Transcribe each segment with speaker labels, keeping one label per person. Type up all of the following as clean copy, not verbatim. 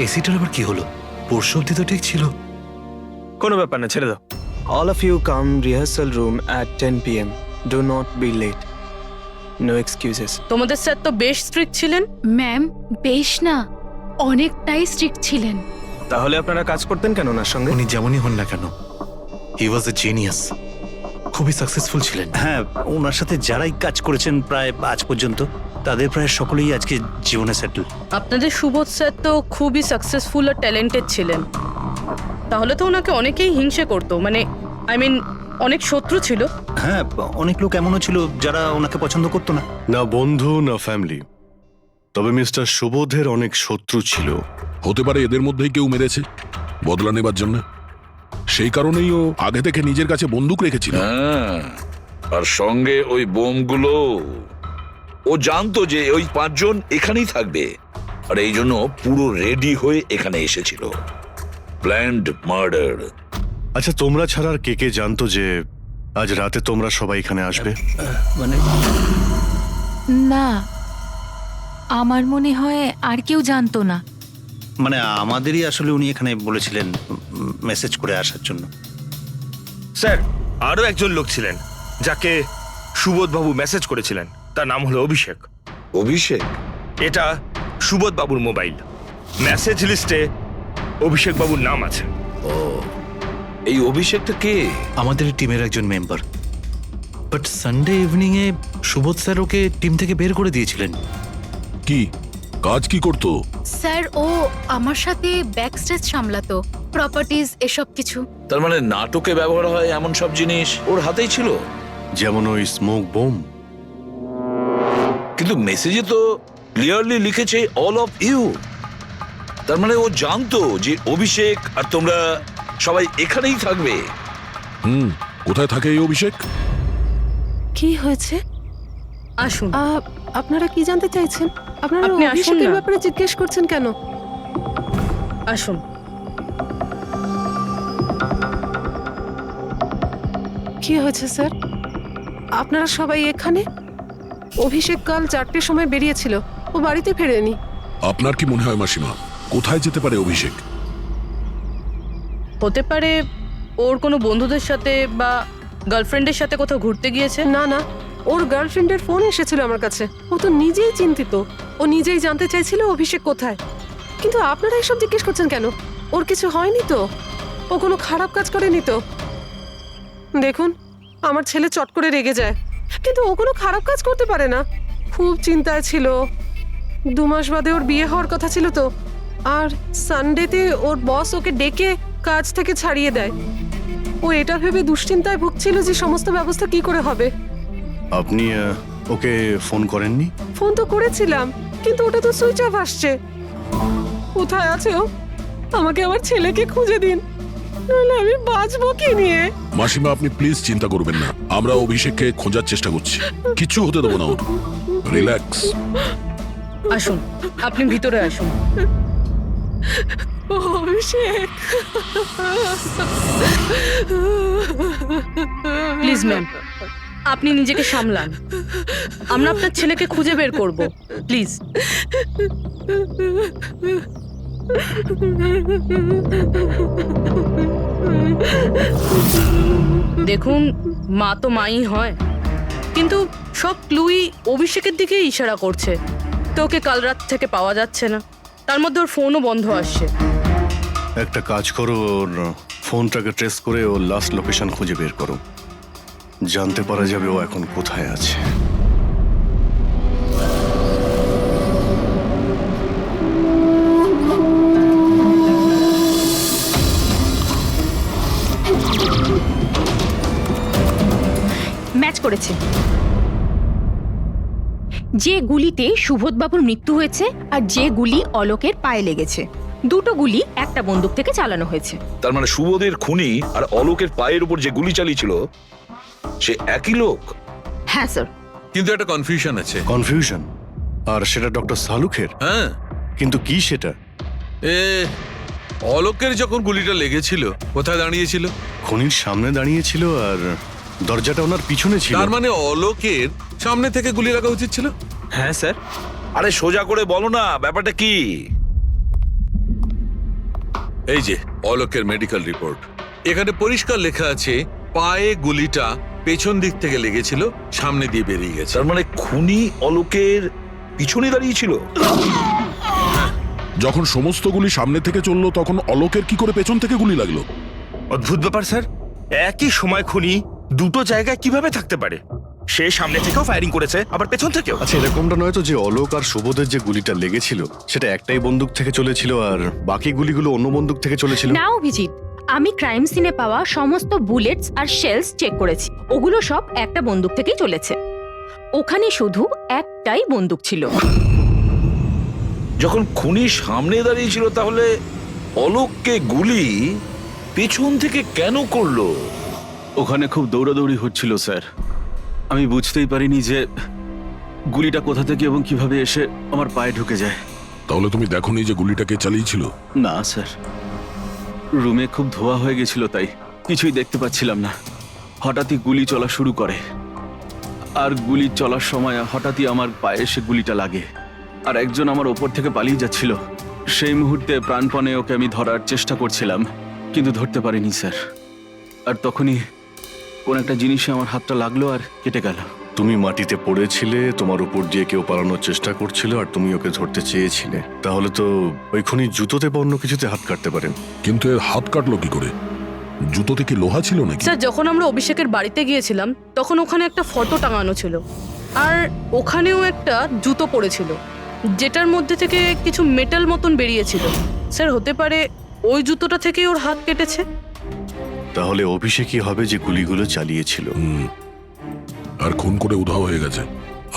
Speaker 1: এসিটার আবার কি হলো? পরশু অব্দি তো ঠিক ছিল।
Speaker 2: কোনো ব্যাপার না, ছেড়ে দাও। All of you come rehearsal room at 10 p.m. Do not be late. No excuses.
Speaker 3: তোমাদের স্যার তো বেশ স্ট্রিক্ট ছিলেন।
Speaker 4: ম্যাম বেশ না, অনেকটাই স্ট্রিক্ট ছিলেন।
Speaker 2: তাহলে আপনারা কাজ করতেন কেন ওনার সঙ্গে?
Speaker 1: উনি যেমনই হন না কেন, হি ওয়াজ এ জিনিয়াস, খুবই সাকসেসফুল ছিলেন।
Speaker 5: হ্যাঁ, ওনার সাথে যারাই কাজ করেছেন প্রায় আজ পর্যন্ত, তাদের প্রায় সকলেই আজকে জীবনে সেটেল।
Speaker 3: আপনাদের সুবোধ স্যার তো খুবই সাকসেসফুল আর ট্যালেন্টেড ছিলেন, তাহলে তো ওনাকে অনেকেই হিংসে করতো, মানে আই মিন অনেক শত্রু ছিল।
Speaker 5: হ্যাঁ, অনেক লোক এমনও ছিল যারা ওনাকে পছন্দ করতো না।
Speaker 6: না বন্ধু না ফ্যামিলি, তবে মিস্টার সুবোধের অনেক শত্রু ছিল।
Speaker 7: হতে পারে এদের মধ্যেই কেউ মেরেছে বদলা নেবার জন্য, সেই কারণেই ও আগে থেকে নিজের কাছে বন্দুক রেখেছিল।
Speaker 8: হ্যাঁ, আর সঙ্গে ওই বোমগুলো। ও জানতো যে ওই 5 জন এখানেই থাকবে, আর এই জন্য পুরো রেডি হয়ে এখানে এসেছিল। Planned murder.
Speaker 6: আচ্ছা, তোমরা ছাড়া আর কে কে জানতো যে আজ রাতে তোমরা সবাই এখানে আসবে?
Speaker 5: মানে
Speaker 4: না, আমার মনে হয় আর কেউ জানতো না।
Speaker 5: মানে আমাদেরই আসলে উনি এখানে বলেছিলেন মেসেজ করে আসার জন্য।
Speaker 2: স্যার, আরো একজন লোক ছিলেন যাকে সুবোধ বাবু মেসেজ করেছিলেন, তার নাম হলো অভিষেক।
Speaker 8: অভিষেক?
Speaker 2: এটা সুবোধ বাবুর মোবাইল, মেসেজ লিস্টে অভিষেক বাবুর নাম আছে।
Speaker 8: এই অভিষেকটা কে?
Speaker 1: আমাদের টিমের একজন member, but Sunday evening A Subodh sir okay team থেকে বের করে দিয়েছিলেন।
Speaker 7: কি কাজ কি করতো?
Speaker 4: স্যার ও আমার সাথে ব্যাক স্টেজ সামলাতো, প্রপার্টিজ এসব কিছু।
Speaker 8: তার মানে নাটকে ব্যবহার হয় এমন সব জিনিস ওর হাতেই ছিল।
Speaker 6: যেমন ওই স্মোক বোম।
Speaker 8: কিন্তু মেসেজে তো ক্লিয়ারলি লিখেছে অল অফ ইউ। তার মানে ও জানতো যে অভিষেক আর তোমরা সবাই এখানেই থাকবে।
Speaker 7: কোথায় থাকে এই অভিষেক?
Speaker 9: কি হয়েছে?
Speaker 3: আসুন।
Speaker 9: আপনারা কি জানতে চাইছেন? আপনারা
Speaker 3: আপনি আসুন
Speaker 9: অভিষেকের
Speaker 3: না।
Speaker 9: ব্যাপারে জিজ্ঞেস করছেন কেন?
Speaker 3: আসুন।
Speaker 9: কি হয়েছে স্যার? আপনারা সবাই এখানে? অভিষেক কাল 4টের সময় বেরিয়েছিল, ও বাড়িতে ফেরেনি।
Speaker 7: আপনার কি মনে হয় মাসিমা, কোথায় যেতে পারে অভিষেক?
Speaker 3: হতে পারে ওর কোনো বন্ধুদের সাথে বা গার্লফ্রেন্ডের সাথে কোথাও ঘুরতে গিয়েছে।
Speaker 9: না না, ওর গার্লফ্রেন্ডের ফোন এসেছিল আমার কাছে। ও তো নিজেই চিন্তিত, ও নিজেই জানতে চাইছিল অভিষেক কোথায়। কিন্তু আপনারা এসব জিজ্ঞেস করছেন কেন? ওর কিছু হয়নি তো? ও কোনো খারাপ কাজ করেনি তো? দেখুন, আমার ছেলে চট করে রেগে যায়, কিন্তু ও কোনো খারাপ কাজ করতে পারে না। খুব চিন্তায় ছিল। 2 মাস বাদে ওর বিয়ে হওয়ার কথা ছিল তো, আর সানডেতে ওর বস ওকে ডেকে কাজ থেকে ছাড়িয়ে দেয়। ও এটা ভেবে দুশ্চিন্তায় ভুগছিল যে সমস্ত ব্যবস্থা কি করে হবে।
Speaker 6: আপনি ওকে ফোন করেননি?
Speaker 9: ফোন তো করেছিলাম, কিন্তু ওটা তো সুইচ অফ আসছে। কোথায় আছে ও? আমাকে আমার ছেলেকে খুঁজে দিন, নাহলে আমি বাঁচবো কি নিয়ে?
Speaker 7: মাসিমা, আপনি প্লিজ চিন্তা করবেন না, আমরা অভিষেককে খোঁজার চেষ্টা করছি, কিচ্ছু হতে দেবো না ওর। রিল্যাক্স।
Speaker 3: আসুন, আপনি ভিতরে আসুন।
Speaker 9: অভিষেক,
Speaker 3: প্লিজ ম্যাম, আপনি নিজেকে সামলান, আমরা আপনার ছেলেকে খুঁজে বের করব, প্লিজ। দেখুন, মা তো মাই হয়, কিন্তু সব ক্লুই অভিষেকের দিকে ইশারা করছে। তো ওকে কাল রাত থেকে পাওয়া যাচ্ছে না, তার মধ্যে ওর ফোনও বন্ধ আসছে।
Speaker 6: একটা কাজ করো, ওর ফোনটাকে ট্রেস করে ওর লাস্ট লোকেশন খুঁজে বের করো। জানতে পারা যাবে ও এখন কোথায় আছে।
Speaker 10: ম্যাচ করেছে। যে গুলিতে সুবোধবাবুর মৃত্যু হয়েছে আর যে গুলি অলোকের পায়ে লেগেছে, দুটো গুলি একটা বন্দুক থেকে চালানো হয়েছে।
Speaker 8: তার মানে সুবোধের খুনি আর অলোকের পায়ের উপর যে গুলি চালিয়েছিল সে একই লোক।
Speaker 10: হ্যাঁ স্যার।
Speaker 11: কিন্তু একটা কনফিউশন আছে।
Speaker 6: কনফিউশন? আর সেটা ডক্টর সালুখের?
Speaker 11: হ্যাঁ,
Speaker 6: কিন্তু কি সেটা?
Speaker 11: অলোকের যখন গুলিটা লেগেছিল কোথায় দাঁড়িয়েছিল?
Speaker 6: খনির সামনে দাঁড়িয়েছিল, আর দরজাটা ওনার পিছনে ছিল।
Speaker 11: তার মানে অলোকের সামনে থেকে গুলি লাগা উচিত ছিল।
Speaker 2: হ্যাঁ স্যার।
Speaker 8: আরে সোজা করে বলো না, ব্যাপারটা কি?
Speaker 11: এই যে অলোকের মেডিকেল রিপোর্ট, এখানে পরিষ্কার লেখা আছে পায়ে গুলিটা পেছন দিক থেকে লেগেছিল, সামনে দিয়ে বেরিয়ে গেছে।
Speaker 8: তার মানে খুনি অলোকের পিছনে দাঁড়িয়েছিল।
Speaker 7: যখন সমস্ত গুলি সামনে থেকে চললো তখন অলোকের কি করে পেছন থেকে গুলি লাগলো?
Speaker 12: অদ্ভুত ব্যাপার স্যার, একই সময় খুনি দুটো জায়গায় কিভাবে থাকতে পারে? সে সামনে থেকেও ফায়ারিং করেছে, আবার পেছন থেকেও।
Speaker 6: আচ্ছা, এরকমটা নয় তো যে অলোক আর সুবোধের যে গুলিটা লেগেছিল সেটা একটাই বন্দুক থেকে চলেছিল আর বাকি গুলিগুলো অন্য বন্দুক থেকে চলেছিল?
Speaker 10: না অভিজিৎ, আমি ক্রাইম সিনে পাওয়া সমস্ত বুলেটস আর শেলস চেক করেছি, ওগুলো সব একটা বন্দুক থেকেই চলেছে। ওখানে শুধু একটাই বন্দুক ছিল।
Speaker 8: যখন খুনি সামনে দাঁড়িয়েছিল তাহলে অলোককে গুলি পেছন থেকে কেন করলো?
Speaker 13: ওখানে খুব দৌড়াদৌড়ি হচ্ছিল স্যার, আমি বুঝতেই পারিনি যে গুলিটা কোথা থেকে এবং কিভাবে এসে আমার পায়ে ঢুকে যায়।
Speaker 7: তাহলে তুমি দেখোনি যে গুলিটাকে চালিয়েছিল?
Speaker 13: না স্যার, রুমে খুব ধোয়া হয়ে গেছিল, তাই কিছুই দেখতে পাচ্ছিলাম না। হঠাৎই গুলি চলা শুরু করে, আর গুলি চলার সময় হঠাৎই আমার পায়ে এসে গুলিটা লাগে, আর একজন আমার ওপর থেকে পালিয়ে যাচ্ছিল। সেই মুহূর্তে প্রাণপণে ওকে আমি ধরার চেষ্টা করছিলাম, কিন্তু ধরতে পারিনি স্যার। আর তখনই কোন একটা জিনিসে আমার হাতটা লাগলো আর কেটে গেল।
Speaker 6: তুমি মাটিতে পড়েছিলে, তোমার উপর দিয়ে কেউ পালানোর চেষ্টা করছিল আর তুমি ওকে ধরতে চেয়েছিলে। তাহলে তো ওই খুনি জুতোতে বা অন্য কিছুতে হাত কাটতে পারেন।
Speaker 7: কিন্তু এর হাত কাটলো কি করে? জুতোতে কি লোহা ছিল নাকি?
Speaker 3: স্যার, যখন আমরা অভিষেকের বাড়িতে গিয়েছিলাম তখন ওখানে একটা ফটো টাঙানো ছিল, আর ওখানেও একটা জুতো পড়েছিল যেটার মধ্যে থেকে কিছু মেটাল মতন বেরিয়েছিল। স্যার, হতে পারে ওই জুতোটা থেকে ওর হাত কেটেছে।
Speaker 6: তাহলে অভিষেকই হবে যে গুলিগুলো চালিয়েছিল।
Speaker 7: আর খুন করে উধাও হয়ে গেছে,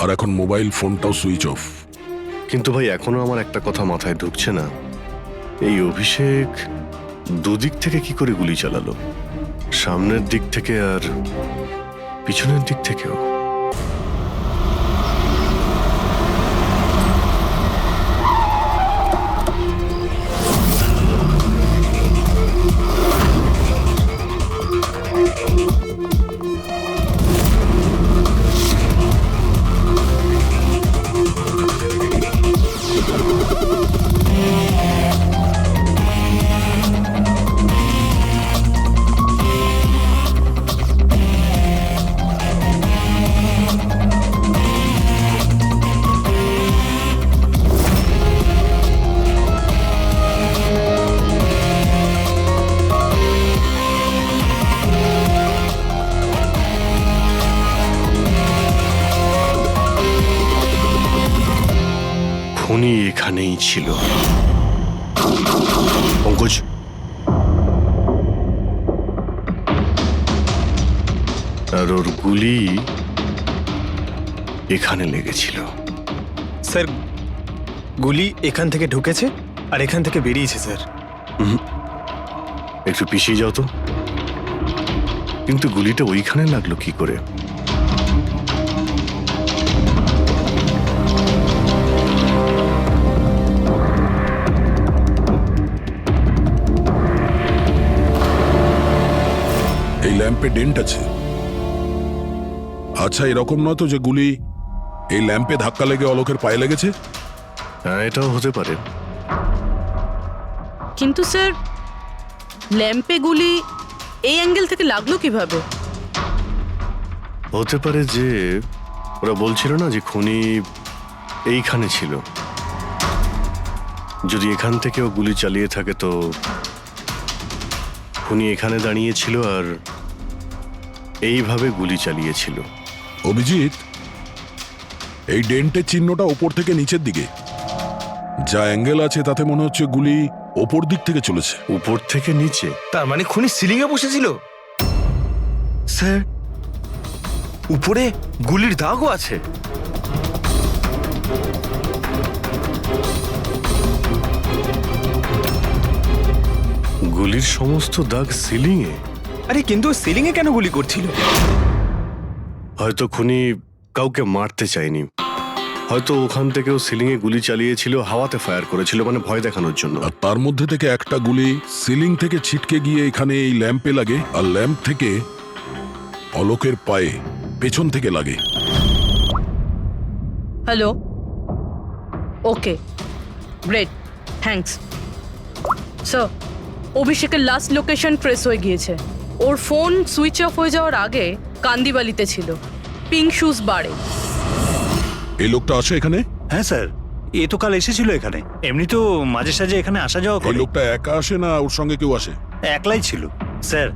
Speaker 7: আর এখন মোবাইল ফোনটাও সুইচ অফ।
Speaker 6: কিন্তু ভাই, এখনো আমার একটা কথা মাথায় ঢুকছে না, এই অভিষেক দুদিক থেকে কি করে গুলি চালালো? সামনের দিক থেকে আর পিছনের দিক থেকেও। খুনি এখানেই ছিল। পঙ্কজ, আর ওর গুলি এখানে লেগেছিল।
Speaker 2: স্যার, গুলি এখান থেকে ঢুকেছে আর এখান থেকে বেরিয়েছে স্যার।
Speaker 6: একটু পিছিয়ে যাও তো। কিন্তু গুলিটা ওইখানে লাগলো কি করে?
Speaker 7: এই ল্যাম্পে ডেন্ট আছে। আচ্ছা, এরকম নয় তো যে গুলি এই ল্যাম্পে ধাক্কা লেগে অলোকের পায়ে লেগেছে?
Speaker 6: হ্যাঁ, এটাও হতে পারে।
Speaker 3: কিন্তু স্যার, ল্যাম্পে গুলি এই অ্যাঙ্গেল থেকে লাগলো কিভাবে?
Speaker 6: হতে পারে যে ওরা বলছিল না যে খুনি এইখানে ছিল। যদি এখান থেকেও গুলি চালিয়ে থাকে তো খুনি এখানে দাঁড়িয়েছিল আর এইভাবে গুলি চালিয়েছিল।
Speaker 7: অভিজিৎ, এই ডেন্টের চিহ্নটা ওপর থেকে নিচের দিকে, যা অ্যাঙ্গেল আছে তাতে মনে হচ্ছে গুলি ওপর দিক থেকে চলেছে।
Speaker 6: উপর থেকে নিচে?
Speaker 12: তার মানে খুনি সিলিং এ বসেছিল। স্যার, উপরে গুলির দাগও আছে।
Speaker 6: গুলির সমস্ত দাগ সিলিং এ?
Speaker 2: আরে কিন্তু সিলিং এ কেন গুলি করছিল?
Speaker 6: হয়তো খুনি কাউকে মারতে চায়নি, হয়তো ওখান থেকেও সিলিং এ গুলি চালিয়েছিল, হাওয়াতে ফায়ার করেছিল, মানে ভয় দেখানোর জন্য।
Speaker 7: আর তার মধ্যে থেকে একটা গুলি সিলিং থেকে ছিটকে গিয়ে এখানে এই ল্যাম্পে লাগে, আর ল্যাম্প থেকে অলোকের পায়ে পেছন থেকে লাগে।
Speaker 3: হ্যালো, ওকে, গ্রেট, থ্যাঙ্কস। স্যার, অভিষেকের লাস্ট লোকেশন ট্রেস হয়ে গিয়েছে। ওর ফোন সুইচ অফ হয়ে যাওয়ার আগে কান্দিবালিতে ছিল, পিঙ্ক শুজ বারে।
Speaker 7: এই লোকটা আসে এখানে?
Speaker 5: হ্যাঁ স্যার, এ তো কাল এসেছিল এখানে। এমনি তো মাঝে সাঝে এখানে আসা যাওয়া
Speaker 7: এই
Speaker 5: করে।
Speaker 7: লোকটা একা আসে না ওর সঙ্গে কেউ আসে?
Speaker 5: একলাই ছিল। স্যার,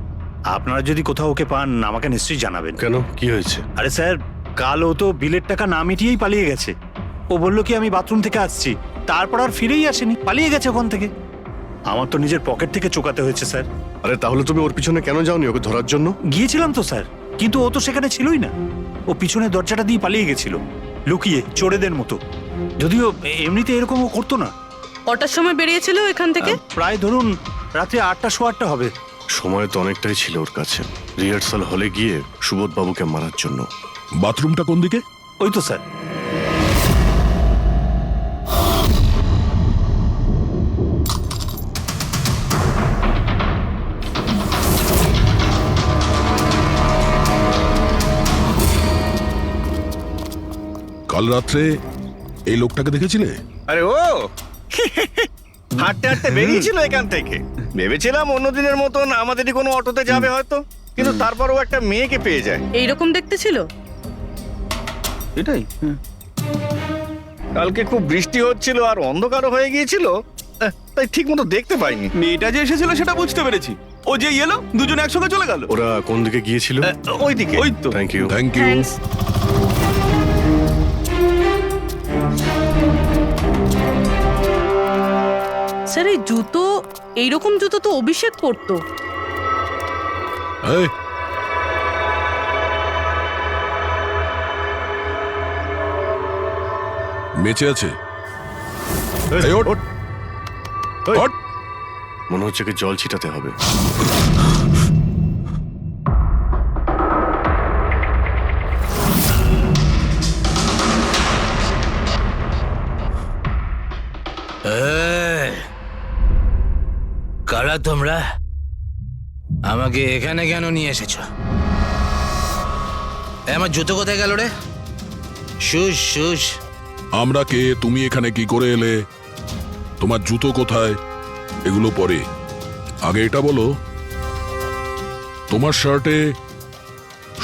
Speaker 5: আপনারা যদি কোথাও ওকে পান আমাকে নিশ্চয়ই জানাবেন।
Speaker 6: কেন, কি হয়েছে?
Speaker 5: আরে স্যার, কাল ও তো বিলের টাকা না মিটিয়েই পালিয়ে গেছে। ও বললো কি আমি বাথরুম থেকে আসছি, তারপর আর ফিরেই আসেনি, পালিয়ে গেছে ওখান থেকে। আমার তো নিজের পকেট থেকে চোকাতে হয়েছে স্যার।
Speaker 6: আরে তাহলে তুমি ওর পিছনে কেন যাওনি ওকে ধরার জন্য?
Speaker 5: গিয়েছিলাম তো স্যার, কিন্তু ও তো সেখানে ছিলই না। ও পিছনে দরজাটা দিয়ে পালিয়ে গেছিল, লুকিয়ে চোরেদের মতো। যদিও এমনিতে এরকম ও করতো না।
Speaker 3: কটার সময় বেরিয়েছিল এখান থেকে?
Speaker 5: প্রায় ধরুন রাত্রে 8টা সোয়া 8টা হবে।
Speaker 6: সময় তো অনেকটাই ছিল ওর কাছে, রিহার্সাল হলে গিয়ে সুবোধ বাবুকে মারার জন্য।
Speaker 7: বাথরুমটা কোন দিকে?
Speaker 5: ওই তো স্যার।
Speaker 7: কাল রাত্রে এই লোকটাকে দেখেছিলে?
Speaker 12: আরে ও হাঁটতে হাঁটতে বেরিয়েছিল এখান থেকে। ভেবেছিলাম অন্যদিনের মতন আমাদেরই কোনো অটোতে যাবে হয়তো, কিন্তু তারপর ও একটা মেয়েকে পেয়ে যায়।
Speaker 3: এইরকম দেখতে ছিল?
Speaker 12: এটাই। কালকে খুব বৃষ্টি হচ্ছিল আর অন্ধকারও হয়ে গিয়েছিল, তাই ঠিক মতো দেখতে পাইনি।
Speaker 13: মেয়েটা যে এসেছিল সেটা বুঝতে পেরেছি। ও যে এলো দুজনে একসঙ্গে চলে গেল।
Speaker 6: ওরা কোন দিকে গিয়েছিল?
Speaker 12: ওইদিকে।
Speaker 13: ওই তো।
Speaker 6: Thank you.
Speaker 7: Thank you.
Speaker 3: Thanks. Sir, এই জুতো, এইরকম জুতো তো অভিষেক পরতো।
Speaker 7: এই, বেঁচে আছে? এই, ওঠ। ওঠ।
Speaker 6: মনে হচ্ছে কি জল ছিটাতে হবে।
Speaker 1: কারা তোমরা? আমাকে এখানে কেন নিয়ে এসেছো? আমার জুতো কোথায় গেল রে? Shoes shoes.
Speaker 7: আমরা কে, তুমি এখানে কি করে এলে, তোমার জুতো কোথায়, এগুলো পরে। আগে এটা বলো, তোমার শার্টে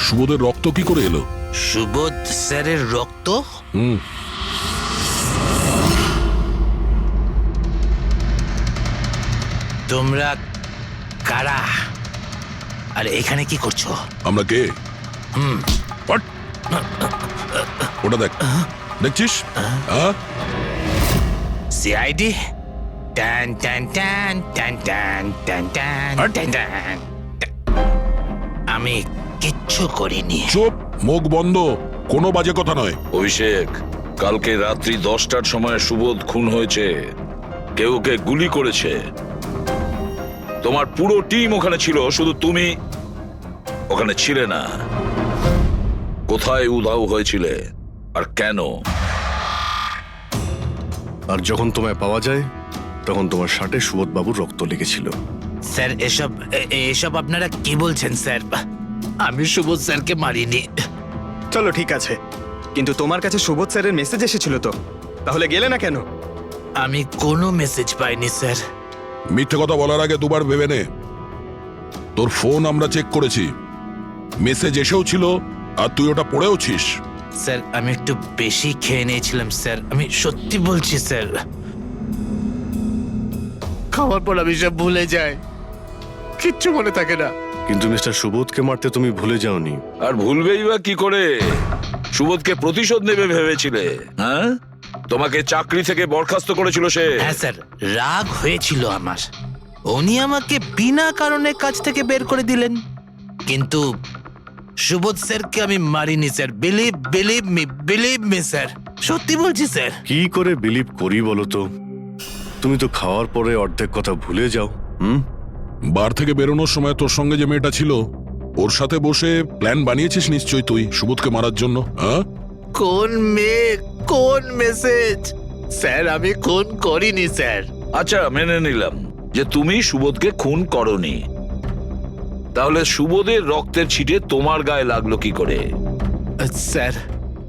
Speaker 7: সুবোধের রক্ত কি করে এলো?
Speaker 1: সুবোধ স্যারের রক্ত?
Speaker 7: হুম।
Speaker 1: তোমরা কারা আর এখানে কি করছো?
Speaker 7: আমরা কে? What? ওটা দেখ, দেখছিস?
Speaker 1: সিআইডি? টান টান টান টান টান টান টান টান টান। আমি কিচ্ছু করিনি।
Speaker 7: চুপ, মুখ বন্ধ, কোনো বাজে কথা নয়।
Speaker 8: অভিষেক, কালকে রাত্রি 10টার সময় সুবোধ খুন হয়েছে, কেউ ওকে গুলি করেছে। তোমার পুরো টিম ওখানে ছিল, শুধু তুমি ওখানে ছিলে না। কোথায় উধাও হয়েছিলে আর কেন?
Speaker 6: আর যখন তোমায় পাওয়া যায় তখন তোমার শার্টে সুবোধ বাবুর রক্ত লেগেছিল।
Speaker 1: স্যার, এসব আপনারা কি বলছেন স্যার? আমি সুবোধ স্যারকে মারিনি।
Speaker 2: চলো ঠিক আছে, কিন্তু তোমার কাছে সুবোধ স্যারের মেসেজ এসেছিল তো, তাহলে গেলে না কেন?
Speaker 1: আমি কোনো মেসেজ পাইনি স্যার।
Speaker 7: মিথ্যে কথা বলার আগে দুবার ভেবে নে। তোর ফোন আমরা চেক করেছি, মেসেজ এসেও ছিল আর তুই ওটা পড়েওছিস।
Speaker 1: স্যার, আমি একটু বেশি খেয়ে নিয়েছিলাম স্যার, আমি সত্যি বলছি স্যার। খাওয়ার পর আমি সব ভুলে যাই, কিচ্ছু মনে থাকে না।
Speaker 6: কিন্তু মিস্টার সুবোধকে মারতে তুমি ভুলে যাওনি।
Speaker 8: আর ভুলবেই বা কি করে? সুবোধকে প্রতিশোধ নেবে ভেবেছিলে? হ্যাঁ, তোমাকে চাকরি থেকে বরখাস্ত করেছিল সে।
Speaker 1: হ্যাঁ স্যার, রাগ হয়েছিল আমার। উনি আমাকে বিনা কারণে কাজ থেকে বের করে দিলেন, কিন্তু সুবোধ স্যারকে আমি মারিনি স্যার। বিলিভ মি স্যার, সত্যি বলছি স্যার।
Speaker 6: কি করে বিলিভ করি বলো তো? তুমি তো খাওয়ার পরে অর্ধেক কথা ভুলে যাও।
Speaker 7: বার থেকে বেরোনোর সময় তোর সঙ্গে যে মেয়েটা ছিল ওর সাথে বসে প্ল্যান বানিয়েছিস নিশ্চয়ই তুই সুবোধকে মারার জন্য। হ্যাঁ,
Speaker 1: কোন মেয়ে, কোন মেসেজ? স্যার, আমি খুন করিনি স্যার।
Speaker 8: আচ্ছা, মেনে নিলাম যে তুমি সুবোধকে খুন করনি, তাহলে সুবোধের রক্তের ছিটে তোমার গায়ে লাগলো কি করে?
Speaker 1: স্যার,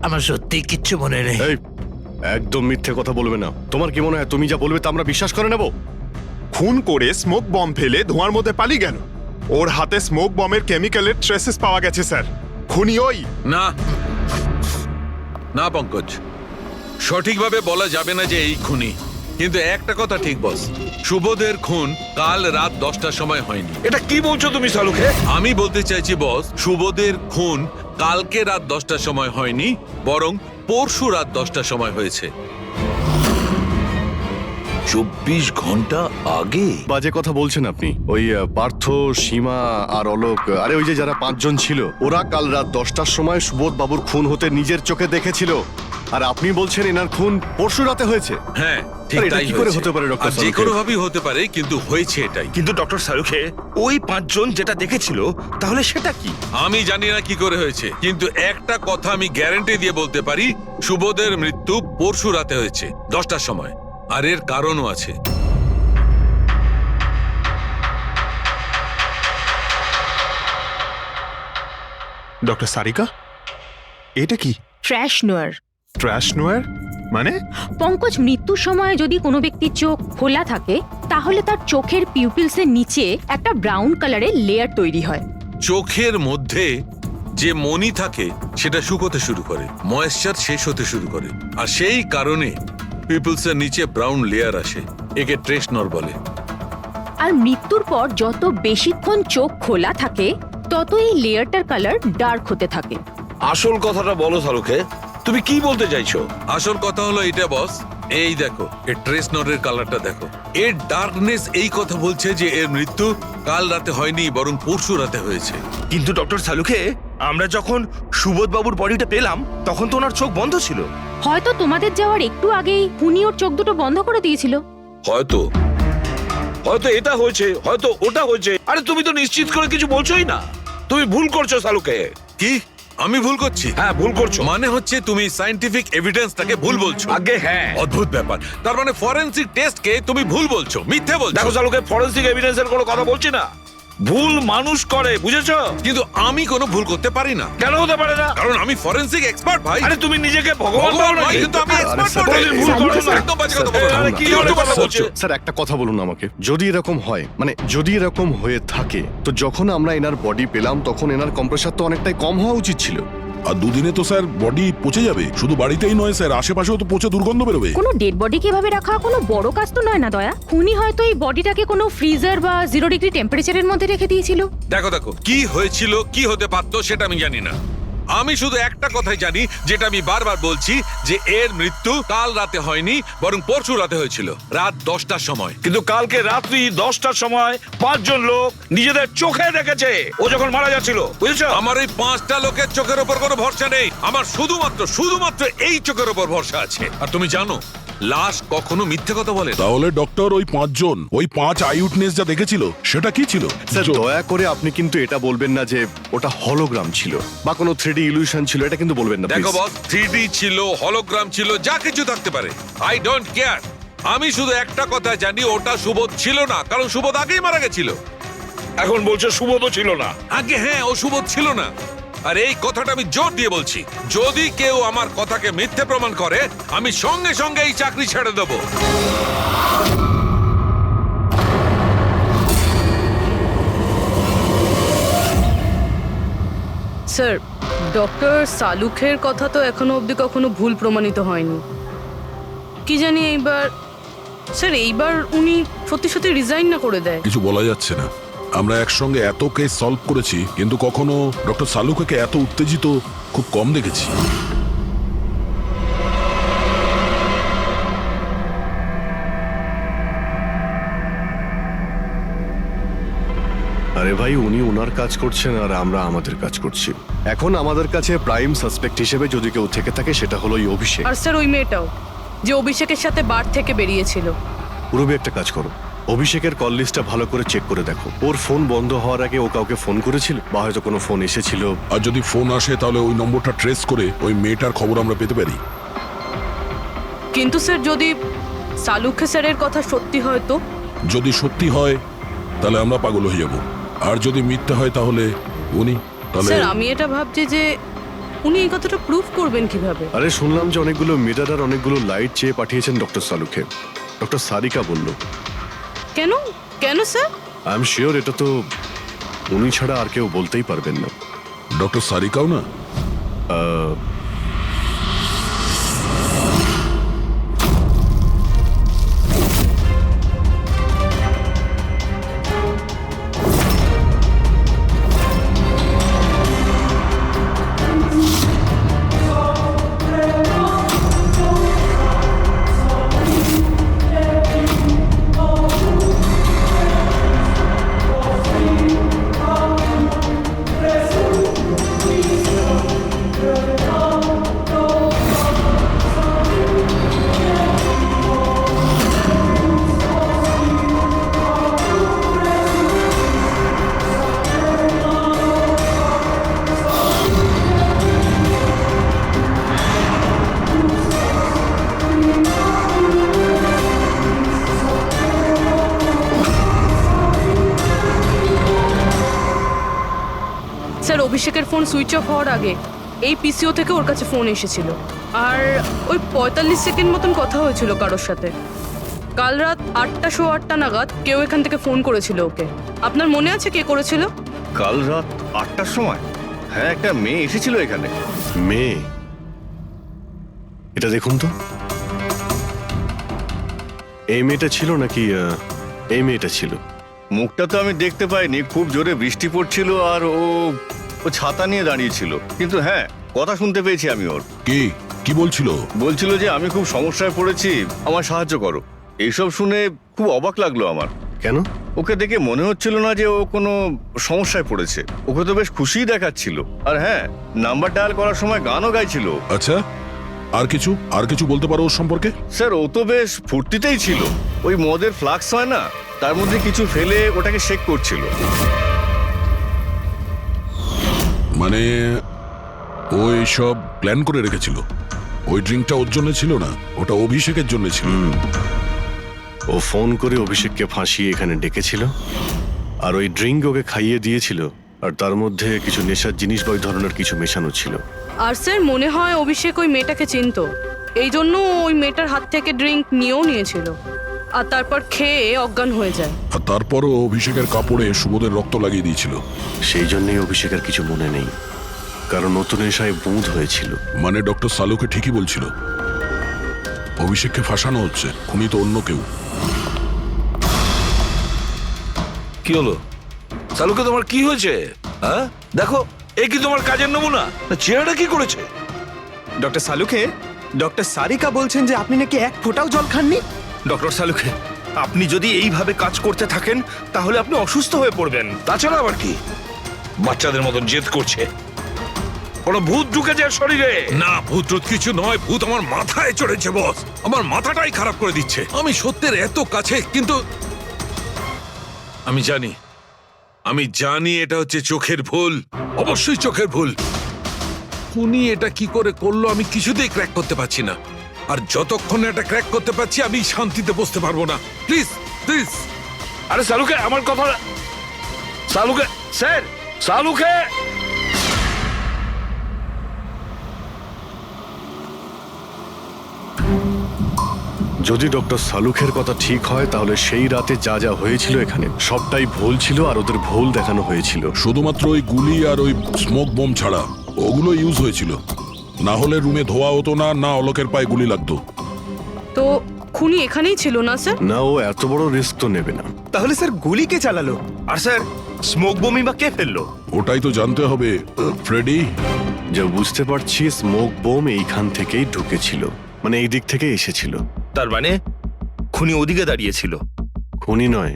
Speaker 1: আমার সত্যি কিচ্ছু মনে নেই।
Speaker 6: এই, একদম মিথ্যে কথা বলবে না। তোমার কি মনে হয় তুমি যা বলবে তা আমরা বিশ্বাস করে নেব?
Speaker 14: খুন করে স্মোক বম্ব ফেলে ধোঁয়ার মধ্যে পালিয়ে গেল। ওর হাতে স্মোক বম্বের কেমিক্যালের ট্রেসেস পাওয়া গেছে স্যার। খুনি ওই।
Speaker 11: না না পঙ্কজ, সঠিকভাবে বলা যাবে না যে এই খুনি, কিন্তু একটা কথা ঠিক বস, সুবোধের খুন কাল রাত 10টার সময় হয়নি।
Speaker 8: এটা কি বলছো তুমি সালুকে?
Speaker 11: আমি বলতে চাইছি বস, সুবোধের খুন কালকে রাত 10টার সময় হয়নি, বরং পরশু রাত 10টার সময় হয়েছে।
Speaker 8: 24 ঘন্টা আগে?
Speaker 6: বাজে কথা বলছেন আপনি। ওই পার্থ, সীমা আর অলোক, আরে ওই যে যারা 5 জন ছিল, ওরা কাল রাত 10টার সময় সুবোধ বাবুর খুন হতে নিজের চোখে দেখেছিল। আর আপনি বলছেন এনার খুন পরশু রাতে হয়েছে?
Speaker 11: হ্যাঁ ঠিক
Speaker 6: আরে এটা
Speaker 11: তাই
Speaker 6: কি করে
Speaker 11: হয়েছে।
Speaker 6: হতে পারে ডক্টর
Speaker 11: আর যে
Speaker 6: সালুখে?
Speaker 11: কোনো ভাবেই হতে পারে, কিন্তু হয়েছে এটাই।
Speaker 12: কিন্তু ডক্টর সালুখে, ওই 5 জন যেটা দেখেছিল তাহলে সেটা কি?
Speaker 11: আমি জানি না কি করে হয়েছে, কিন্তু একটা কথা আমি গ্যারান্টি দিয়ে বলতে পারি, সুবোধের মৃত্যু পরশু রাতে হয়েছে 10টার সময়। আর এর কারণও আছে।
Speaker 14: ডক্টর সারিকা, এটা কি?
Speaker 10: ট্র্যাশ নোয়ার।
Speaker 14: ট্র্যাশ নোয়ার মানে?
Speaker 10: পঙ্কজ, মৃত্যুর সময় যদি কোনো ব্যক্তির চোখ খোলা থাকে তাহলে তার চোখের পিউপিলসের নিচে একটা ব্রাউন কালারের লেয়ার তৈরি হয়।
Speaker 11: চোখের মধ্যে যে মনি থাকে সেটা শুকোতে শুরু করে, ময়েশ্চার শেষ হতে শুরু করে, আর সেই কারণে পিপলসের নিচে ব্রাউন লেয়ার আসে। একে ট্রেশনর বলে।
Speaker 10: আর মৃত্যুর পর যত বেশিক্ষণ চোখ খোলা থাকে তত এই লেয়ারটার কালার ডার্ক হতে থাকে।
Speaker 8: আসল কথাটা বলো সালুকে, তুমি কি বলতে চাইছো?
Speaker 11: আসল কথা হলো এটা বস, এই দেখো এর ট্রেশনরের কালারটা দেখো। এর ডার্কনেস এই কথা বলছে যে এর মৃত্যু কাল রাতে হয়নি, বরং পরশু রাতে হয়েছে।
Speaker 12: কিন্তু ডক্টর সালুখে, আমরা যখন সুবোধ বাবুর বডিটা পেলাম তখন তো ওনার চোখ বন্ধ ছিল।
Speaker 10: হয়তো তোমাদের যাওয়ার একটু আগেই খুনি ওর চোখ দুটো বন্ধ করে দিয়েছিল।
Speaker 8: হয়তো হয়তো এটা হয়েছে, হয়তো ওটা হয়েছে। আরে তুমি তো নিশ্চিত করে কিছু বলছোই না। তুমি ভুল করছো সালুকে।
Speaker 11: কি আমি ভুল করছি?
Speaker 8: হ্যাঁ ভুল করছো।
Speaker 11: মানে হচ্ছে তুমি সায়েন্টিফিক এভিডেন্সটাকে ভুল বলছো।
Speaker 8: আগে হ্যাঁ।
Speaker 11: অদ্ভুত ব্যাপার। তার মানে ফরেনসিক টেস্টকে তুমি ভুল বলছো, মিথ্যে বলছো।
Speaker 8: দেখো সালুকে, ফরেনসিক এভিডেন্সের কোনো কথা বলছি না। ভুল মানুষ করে, বুঝেছো?
Speaker 11: কিন্তু আমি কোনো ভুল করতে পারি না।
Speaker 8: কেন হতে পারে না?
Speaker 11: কারণ আমি ফরেনসিক এক্সপার্ট ভাই।
Speaker 8: আরে তুমি নিজেকে ভগবান
Speaker 11: ভগবান
Speaker 8: ভাবো
Speaker 11: নয়,
Speaker 8: নাকি?
Speaker 11: কিন্তু আমি এক্সপার্ট
Speaker 6: স্যার,
Speaker 11: বটে।
Speaker 8: ভুল করো না।
Speaker 11: একদম বাজে কথা বলো না।
Speaker 8: আরে কি
Speaker 11: উল্টো
Speaker 8: কথা
Speaker 11: কথা
Speaker 8: বলছো?
Speaker 11: বলছো।
Speaker 6: স্যার একটা কথা বলুন আমাকে, যদি এরকম হয়, মানে যদি এরকম হয়ে থাকে, তো যখন আমরা এনার বডি পেলাম তখন এনার কম্প্রেসার তো অনেকটাই কম হওয়া উচিত ছিল।
Speaker 7: আর দুদিনে তো স্যার বডি পচে যাবে। শুধু বাড়িতেই নয় স্যার, আশেপাশেও তো পচে দুর্গন্ধ বেরোবে।
Speaker 10: কোনো ডেড বডি কিভাবে রাখা কোনো বড় কাজ তো নয় না দয়া। খুনি হয়তো এই বডিটাকে কোনো ফ্রিজার বা 0 ডিগ্রি টেম্পারেচারের মধ্যে রেখে দিয়েছিল।
Speaker 11: দেখো দেখো, কি হয়েছিল, কি হতে পারতো সেটা আমি জানি না। আমি শুধু একটা কথাই জানি, যেটা আমি বারবার বলছি, যে এর মৃত্যু কাল রাতে হয়নি, বরং পরশু রাতে হয়েছিল রাত 10টার সময়।
Speaker 8: কিন্তু কালকে রাত্রি 10টার সময় 5 জন লোক নিজেদের চোখে দেখেছে ও যখন মারা যাচ্ছিল, বুঝেছো?
Speaker 11: আমার এই 5টা লোকের চোখের ওপর কোনো ভরসা নেই। আমার শুধুমাত্র এই চোখের ওপর ভরসা আছে। আর তুমি জানো, লাশ কখনো মিথ্যে কথা বলে না।
Speaker 7: তাহলে ডক্টর, ওই 5 জন, ওই 5 আই উইটনেস যা দেখেছিল সেটা কি ছিল?
Speaker 6: স্যার দয়া করে আপনি কিন্তু এটা বলবেন না যে ওটা হলোগ্রাম ছিল বা কোনো 3D ইলিউশন ছিল, এটা কিন্তু বলবেন না
Speaker 11: দেখো
Speaker 6: please।
Speaker 11: বস, 3D ছিল, হলোগ্রাম ছিল, যা কিছু থাকতে পারে, আই ডোন্ট কেয়ার। আমি শুধু একটা কথা জানি, ওটা সুবোধ ছিল না, কারণ সুবোধ আগেই মারা গেছিল।
Speaker 8: এখন বলছো সুবোধও ছিল না?
Speaker 11: আগে হ্যাঁ, ও সুবোধ ছিল না। আর এই কথাটা আমি জোর দিয়ে বলছি, যদি কেউ আমার কথাকে মিথ্যে প্রমাণ করে, আমি সঙ্গে সঙ্গে এই চাকরি ছেড়ে দেবো।
Speaker 3: স্যার, ডক্টর সালুখের কথা তো এখনো অবধি কখনো ভুল প্রমাণিত হয়নি। কি জানি এইবার উনি সত্যি রিজাইন না করে দেয়।
Speaker 7: কিছু বলা যাচ্ছে না। আমরা একসঙ্গে এত কেস সলভ করেছি, কিন্তু কখনো ডক্টর সালুকে এত উত্তেজিত খুব কম দেখেছি।
Speaker 6: আরে ভাই, উনি ওনার কাজ করছেন আর আমরা আমাদের কাজ করছি। এখন আমাদের কাছে প্রাইম সাসপেক্ট হিসেবে যদি কেউ থেকে থাকে, সেটা হলো এই অভিষেক।
Speaker 3: আর স্যার ওই মেয়েটাও, যে অভিষেকের সাথে বার থেকে বেরিয়েছিল।
Speaker 6: পুরবি একটা কাজ করো, অভিষেকের কল লিস্টটা ভালো করে চেক করে দেখো। ওর ফোন বন্ধ হওয়ার আগে ও কাউকে ফোন করেছিল বা হয়তো কোনো ফোন এসেছিল।
Speaker 7: আর যদি ফোন আসে তাহলে ওই নম্বরটা ট্রেস করে ওই মেয়েটার খবর আমরা পেতে পারি।
Speaker 3: কিন্তু স্যার, যদি সালুখে স্যারের কথা সত্যি হয় তো?
Speaker 7: যদি সত্যি হয় তাহলে আমরা পাগল হয়ে যাব, আর যদি মিথ্যা হয় তাহলে উনি, তাহলে
Speaker 3: স্যার আমি এটা ভাবছি যে উনি এই কথাটা প্রুফ করবেন কিভাবে?
Speaker 6: আরে শুনলাম যে অনেকগুলো মিটার আর অনেকগুলো লাইট চেয়ে পাঠিয়েছেন ডক্টর সালুকে। ডক্টর সারিকা বলল
Speaker 3: কেন কেন স্যার?
Speaker 6: আই এম শিওর এটা তো উনি ছাড়া আর কেউ বলতেই পারবেন না।
Speaker 7: ডক্টর সারিকাও না?
Speaker 6: আহ,
Speaker 3: স্যার অভিষেকের ফোন সুইচ অফ হওয়ার আগে এই পিসিও থেকে ওর কাছে ফোন এসেছিল, আর ওই 45 সেকেন্ড মতন কথা হয়েছিল কারোর সাথে। কাল রাত 8:08 নাগাদ কেউ এখান থেকে ফোন করেছিল ওকে। আপনার মনে আছে কে করেছিল?
Speaker 12: কাল রাত 8টার সময় হ্যাঁ একটা মেয়ে এসেছিল এখানে।
Speaker 6: মেয়ে? এটা দেখুন তো, এই মেয়েটা ছিল নাকি এই মেয়েটা ছিল?
Speaker 12: মুখটা তো আমি দেখতে পাইনি, খুব জোরে বৃষ্টি পড়ছিল আর ও ছাতা নিয়ে দাঁড়িয়েছিল, কিন্তু হ্যাঁ কথা শুনতে পেয়েছি আমি ওর।
Speaker 7: কি কি বলছিল?
Speaker 12: বলছিল যে আমি খুব সমস্যায় পড়েছি, আমার সাহায্য করো। এইসব শুনে খুব অবাক লাগলো আমার।
Speaker 6: কেন?
Speaker 12: ওকে দেখে মনে হচ্ছিল না যে ও কোনো সমস্যায় পড়েছে, ওকে তো বেশ খুশিই দেখাচ্ছিল। আর হ্যাঁ, নাম্বার ডায়াল করার সময় গানও গাইছিল।
Speaker 7: আচ্ছা, আর কিছু বলতে পারো ওর সম্পর্কে?
Speaker 12: স্যার ও তো বেশ ফুর্তিতেই ছিল, ওই মদের ফ্লাক্স হয় না, তার মধ্যে কিছু ফেলে ওটাকে শেক করছিল।
Speaker 7: মানে ও সব প্ল্যান করে রেখেছিল? ওই ড্রিঙ্কটা ওর জন্য ছিল না, ওটা অভিষেকের জন্য ছিল।
Speaker 6: ও ফোন করে অভিষেককে ফাঁসিয়ে এখানে ডেকেছিল, আর ওই ড্রিঙ্ক ওকে খাইয়ে দিয়েছিল, আর তার মধ্যে কিছু নেশার জিনিস বা ওই ধরনের কিছু মেশানো ছিল।
Speaker 3: আর স্যার মনে হয় অভিষেক ওই মেয়েটাকে চিনতো, এই জন্য ওই মেয়েটার হাত থেকে ড্রিঙ্ক নিয়েও নিয়েছিল, আর তারপর খেয়ে অজ্ঞান হয়ে যায়।
Speaker 7: আর তারপরও অভিষেকের কাপড়ে সুবোধের রক্ত লাগিয়ে দিয়েছিল।
Speaker 6: সেই জন্যই অভিষেকের কিছু মনে নেই, কারণ নতুন নেশায় বুঁদ হয়েছিল।
Speaker 7: মানে ডক্টর সালুকে ঠিকই বলছিল, অভিষেককে ফাঁসানো হচ্ছে, খুনি তো অন্য কেউ।
Speaker 8: কি হলো সালুকে, তোমার কি হয়েছে? হ্যাঁ দেখো, এ কি তোমার কাজের নমুনা? চেহারাটা কি করেছে?
Speaker 2: ডক্টর সালুকে, ডক্টর সারিকা বলছেন যে আপনি নাকি এক ফোঁটাও জল খাননি।
Speaker 12: ডক্টর সালুকে, আপনি যদি এইভাবে কাজ করতে থাকেন তাহলে আপনি অসুস্থ হয়ে পড়বেন।
Speaker 8: তাছাড়া আবার কি বাচ্চাদের মতন জেদ করছে? কোনো ভূত ঢুকে যায় শরীরে?
Speaker 11: না, ভূত টুত কিছু নয়, ভূত আমার মাথায় চড়েছে বস, আমার মাথাটাই খারাপ করে দিচ্ছে। আমি সত্যের এত কাছে, কিন্তু আমি জানি এটা হচ্ছে চোখের ভুল, অবশ্যই চোখের ভুল। উনি এটা কি করে করলো আমি কিছুতেই ক্র্যাক করতে পারছি না, আর যতক্ষণ এটা ক্র্যাক করতে পারছি আমি শান্তিতে বসতে পারবো না। Please please.
Speaker 8: আরে সালুকে, আমার কথা, সালুকে স্যার, সালুকে।
Speaker 6: যদি ডক্টর সালুখের কথা ঠিক হয়, তাহলে সেই রাতে যা যা হয়েছিল এখানে সবটাই ভুল ছিল, আর ওদের ভুল দেখানো হয়েছিল।
Speaker 7: শুধুমাত্র ওই গুলি আর ওই স্মোক বোম ছাড়া ওগুলো ইউজ হয়েছিল, না হলে রুমে ধোয়া হতো না, না অলোকের পায়ে গুলি লাগতো।
Speaker 3: তো খুনি এখানেই ছিল না স্যার?
Speaker 6: না, ও এত বড় রিস্ক তো নেবে না।
Speaker 2: তাহলে স্যার গুলি কে চালালো?
Speaker 12: আর স্যার স্মোক বোমই বা কে ফেললো?
Speaker 7: ওটাই তো জানতে হবে ফ্রেডি।
Speaker 6: যা বুঝতে পারছি, স্মোক বোম এইখান থেকেই ঢুকেছিল, মানে এই দিক থেকে এসেছিল।
Speaker 12: তার মানে খুনি ওদিকে দাঁড়িয়েছিল?
Speaker 6: খুনি নয়,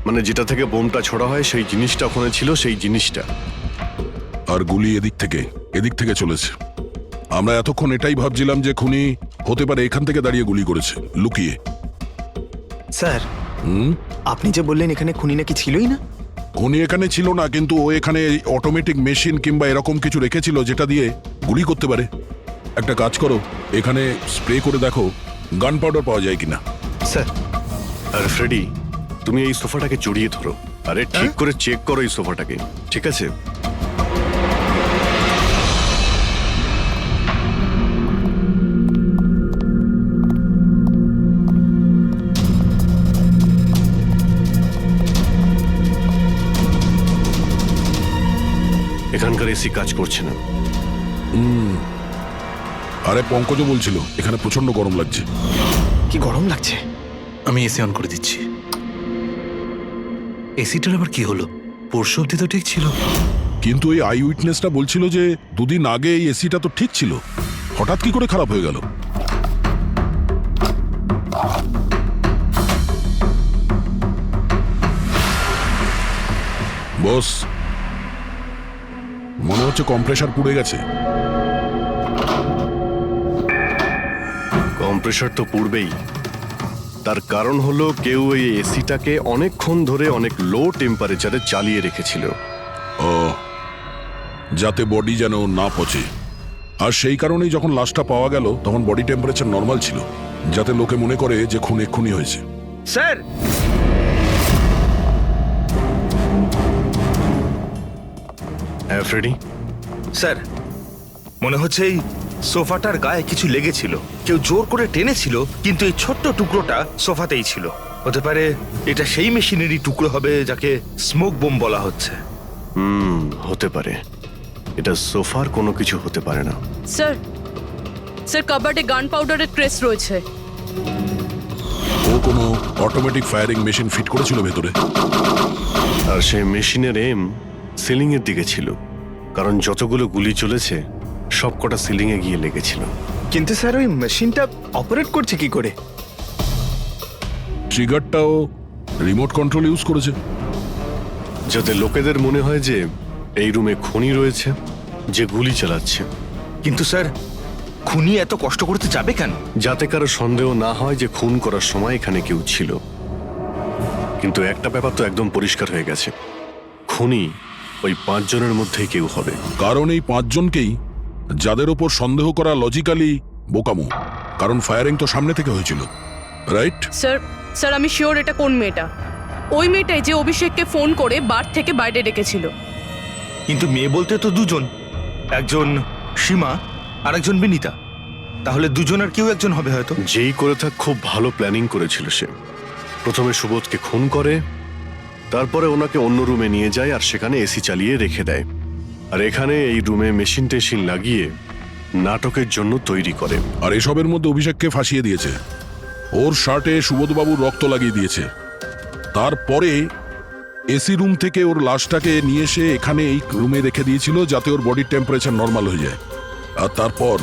Speaker 6: মানে যেটা থেকে বোমটা ছোড়া হয় সেই জিনিসটা ওখানে ছিল, সেই জিনিসটা।
Speaker 7: আর গুলি এদিক থেকে চলেছে। আমরা এতক্ষণ এটাই ভাবছিলাম যে খুনি হতে পারে এখান থেকে দাঁড়িয়ে গুলি করেছে লুকিয়ে।
Speaker 2: স্যার আপনি যে বললেন এখানে খুনি নাকি ছিলই না?
Speaker 7: খুনি এখানে ছিল না, কিন্তু ও এখানে অটোমেটিক মেশিন কিংবা এরকম কিছু রেখেছিল যেটা দিয়ে গুলি করতে পারে। একটা কাজ করো, এখানে স্প্রে করে দেখো গান পাউডার পাওয়া যায় কিনা।
Speaker 2: স্যার।
Speaker 6: আর ফ্রেডি, তুমি এই সোফাটাকে জড়িয়ে ধরো, আরে ঠিক করে চেক করো এই সোফাটাকে, ঠিক আছে? এখানকার এসি কাজ করছে না।
Speaker 7: আরে পঙ্কজও বলছিল এখানে প্রচন্ড গরম লাগছে।
Speaker 2: কি গরম লাগছে।
Speaker 1: আমি এসি অন করে দিচ্ছি। এসিটার আবার কি হলো? পরশু অব্দি তো ঠিক ছিল।
Speaker 7: কিন্তু এই আই উইটনেসটা বলছিল যে দুদিন আগে এই এসিটা তো ঠিক ছিল, হঠাৎ কি করে খারাপ হয়ে গেল? বস, মনে হচ্ছে কম্প্রেসার পুড়ে গেছে।
Speaker 6: কম্প্রেসার তো পূর্বেই, তার কারণ হলো কেউ এই এসিটাকে অনেকক্ষণ ধরে অনেক লো টেম্পারেচারে চালিয়ে রেখেছিল।
Speaker 7: ও, যাতে বডি যেন না পচে। আর সেই কারণেই যখন লাশটা পাওয়া গেল তখন বডি টেম্পারেচার নর্মাল ছিল, যাতে লোকে মনে করে যে খুন এক্ষুনি হয়েছে।
Speaker 12: স্যার,
Speaker 6: হ্যাঁ ফ্রেডি,
Speaker 12: স্যার মনে হচ্ছে এই সোফাটার গায়ে কিছু লেগেছিল, কেউ জোর করে টেনেছিল, কিন্তু এই ছোট্ট টুকরোটা সোফাতেই ছিল। হতে পারে এটা সেই মেশিনেরই টুকরো হবে যাকে স্মোক বোম বলা হচ্ছে।
Speaker 6: হতে পারে। এটা সোফার কোনো কিছু হতে পারে না।
Speaker 3: স্যার, স্যার কাবার্ডে গান পাউডারের ট্রেস রয়েছে।
Speaker 7: ও কোনো অটোমেটিক ফায়ারিং মেশিন ফিট করেছিল ভেতরে।
Speaker 6: আর সেই মেশিনের এম সিলিং এর দিকে ছিল, কারণ যতগুলো গুলি চলেছে সবকটা সিলিং এ গিয়ে লেগেছিল।
Speaker 2: কিন্তু স্যার ওই মেশিনটা অপারেট করছে কি করে?
Speaker 7: ট্রিগারটাও রিমোট কন্ট্রোল ইউজ করেছে,
Speaker 6: যাতে লোকেদের মনে হয় যে এই রুমে খুনি রয়েছে যে গুলি চালাচ্ছে।
Speaker 12: কিন্তু স্যার, খুনি এত কষ্ট করতে যাবে কেন?
Speaker 6: যাতে কারো সন্দেহ না হয় যে খুন করার সময় এখানে কেউ ছিল। কিন্তু একটা ব্যাপার তো একদম পরিষ্কার হয়ে গেছে, খুনি ওই 5 জনের মধ্যেই কেউ হবে।
Speaker 7: কারণ এই 5 জনকেই যাদের ওপর সন্দেহ করা লজিক্যালি বোকামো, কারণ ফায়ারিং তো সামনে থেকে হয়েছিল, রাইট?
Speaker 3: স্যার, স্যার আমি শিওর এটা কোন মেয়েটা। ওই মেয়েটাই যে অভিষেককে ফোন করে বার থেকে বাইরে ডেকেছিল।
Speaker 12: কিন্তু মেয়ে বলতে তো দুজন, একজন সীমা আর একজন বিনীতা। তাহলে দুজনের কেউ একজন হবে হয়তো।
Speaker 6: যেই করে থাক খুব ভালো প্ল্যানিং করেছিল সে। প্রথমে সুবোধকে খুন করে, তারপরে ওনাকে অন্য রুমে নিয়ে যায় আর সেখানে এসি চালিয়ে রেখে দেয়। আর এখানে এই রুমে মেশিন টেশিন লাগিয়ে নাটকের জন্য তৈরি করে।
Speaker 7: আর এসবের মধ্যে অভিষেককে ফাঁসিয়ে দিয়েছে, ওর শার্টে সুবোধবাবুর রক্ত লাগিয়ে দিয়েছে। তারপরে এসি রুম থেকে ওর লাশটাকে নিয়ে এসে এখানে এই রুমে রেখে দিয়েছিল যাতে ওর বডির টেম্পারেচার নর্মাল হয়ে যায়। আর তারপর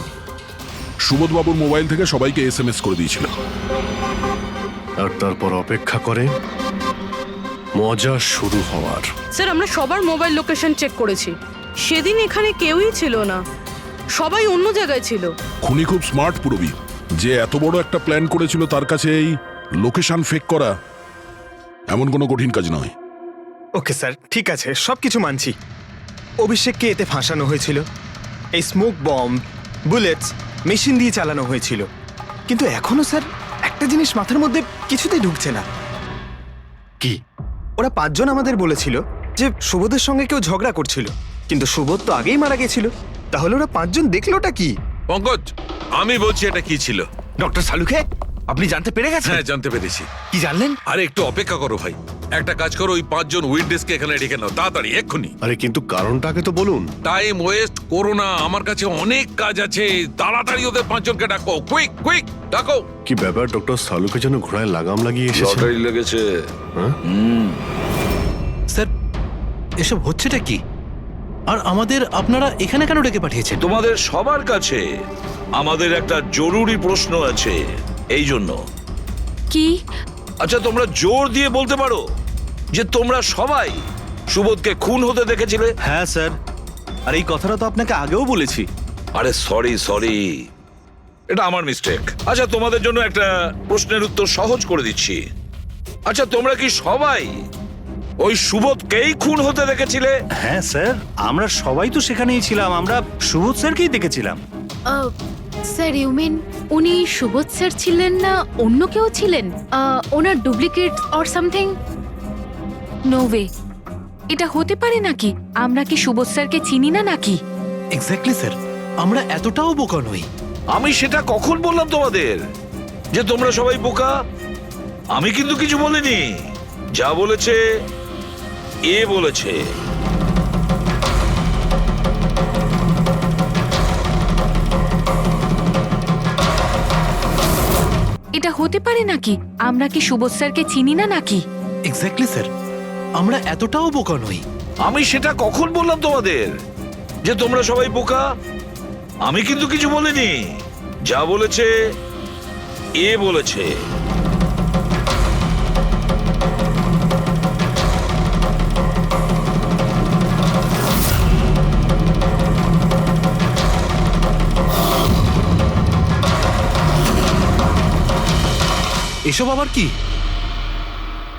Speaker 7: সুবোধবাবুর মোবাইল থেকে সবাইকে SMS করে দিয়েছিল।
Speaker 6: আর তারপর অপেক্ষা করে মজা শুরু হওয়ার।
Speaker 3: স্যার আমরা সবার মোবাইল লোকেশন চেক করেছি, সেদিন এখানে কেউই ছিল না, সবাই অন্য জায়গায় ছিল।
Speaker 7: খুনি খুব স্মার্ট পুরবি, যে এত বড় একটা প্ল্যান করেছিল তার কাছে এই লোকেশন ফেক করা এমন কোনো কঠিন কাজ নয়।
Speaker 2: ওকে স্যার, ঠিক আছে, সবকিছু মানছি। অভিষেককে এতে ফাঁসানো হয়েছিল, এই স্মোক বম্ব, বুলেটস মেশিন দিয়ে চালানো হয়েছিল। কিন্তু এখনো স্যার একটা জিনিস মাথার মধ্যে কিছুতেই ঢুকছে না।
Speaker 6: কি?
Speaker 2: ওরা 5 জন আমাদের বলেছিল যে সুবোধের সঙ্গে কেউ ঝগড়া করছিল, কিন্তু সুবোধ তো আগেই মারা গেছিল। তাহলে ওরা 5 জন দেখলোটা কি?
Speaker 11: পঙ্কজ, আমি বলছি এটা কি ছিল।
Speaker 12: ডক্টর সালুকে, আপনি জানতে পেরে গেছেন?
Speaker 11: হ্যাঁ, জানতে পেরেছি।
Speaker 12: কি জানলেন?
Speaker 11: আরে একটু অপেক্ষা করো ভাই, একটা কাজ করো, ওই 5 জন উইটনেসকে এখানে ডেকে নাও তাড়াতাড়ি, এক্ষুনি।
Speaker 6: আরে কিন্তু কারণটাকে তো বলুন।
Speaker 11: টাইম ওয়েস্ট করো না, আমার কাছে অনেক কাজ আছে। তাড়াতাড়ি ওদের 5 জনকে ডাকো, কুইক কুইক ডাকো।
Speaker 6: কি ব্যাপার, ডক্টর সালুকে যেন ঘোড়ায় লাগাম লাগিয়ে এসেছে।
Speaker 8: লটারি লেগেছে।
Speaker 1: স্যার, এসব হচ্ছেটা কি? আর আমাদের আপনারা এখানে কেন ডেকে পাঠিয়েছেন?
Speaker 8: তোমাদের সবার কাছে আমাদের একটা জরুরি প্রশ্ন আছে, এই জন্য।
Speaker 10: কি?
Speaker 8: আচ্ছা, তোমরা জোর দিয়ে বলতে পারো যে তোমরা সবাই সুবোধকে খুন হতে দেখেছিলে?
Speaker 12: হ্যাঁ স্যার, আর এই কথাটা তো আপনাকে আগেও বলেছি।
Speaker 8: আরে সরি, এটা আমার মিস্টেক। আচ্ছা, তোমাদের জন্য একটা প্রশ্নের উত্তর সহজ করে দিচ্ছি। আচ্ছা, তোমরা কি সবাই ওই সুবোধকেই খুন হতে দেখেছিলে?
Speaker 5: হ্যাঁ স্যার, আমরা সবাই তো সেখানেই ছিলাম, আমরা সুবোধ স্যারকেই দেখেছিলাম।
Speaker 4: স্যার ইউ মিন উনি সুবোধ স্যার ছিলেন না অন্য কেউ ছিলেন? ওনার duplicate or something?
Speaker 10: No way, এটা হতে পারে নাকি? আমরা কি সুবোধ স্যারকে চিনি না নাকি?
Speaker 1: এক্স্যাক্টলি স্যার, আমরা এতটাও বোকা নই।
Speaker 8: আমি সেটা কখন বললাম তোমাদের যে তোমরা সবাই বোকা? আমি কিন্তু কিছু বলিনি, যা বলেছে এ বলেছে।
Speaker 4: এটা হতে পারে নাকি? আমরা কি সুবোধ স্যারকে চিনি না নাকি?
Speaker 1: এক্স্যাক্টলি স্যার, আমরা এতটাও বোকা নই।
Speaker 8: আমি সেটা কখন বললাম তোমাদের যে তোমরা সবাই বোকা? আমি কিন্তু কিছু বলিনি। যা বলেছে এ বলেছে।
Speaker 1: এসব আবার কি?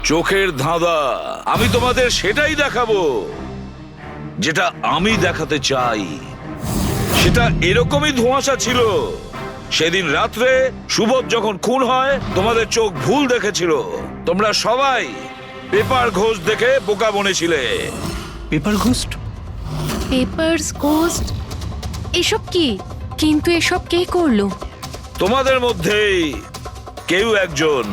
Speaker 8: চোখের ধাঁধা। আমি তোমাদের সেটাই দেখাবো যেটা আমি দেখাতে চাই। সেটা এরকমই ধোঁয়াশা ছিল। সেদিন রাত্রে সুবোধ যখন খুন হয় তোমাদের চোখ ভুল দেখেছিল। তোমরা সবাই পেপার ঘোষ দেখে বোকা বনেছিলে।
Speaker 5: Pepper ghost?
Speaker 4: Pepper's ghost? এসব কি? কিন্তু এসব কে করলো?
Speaker 8: তোমাদের মধ্যেই কেউ একজন।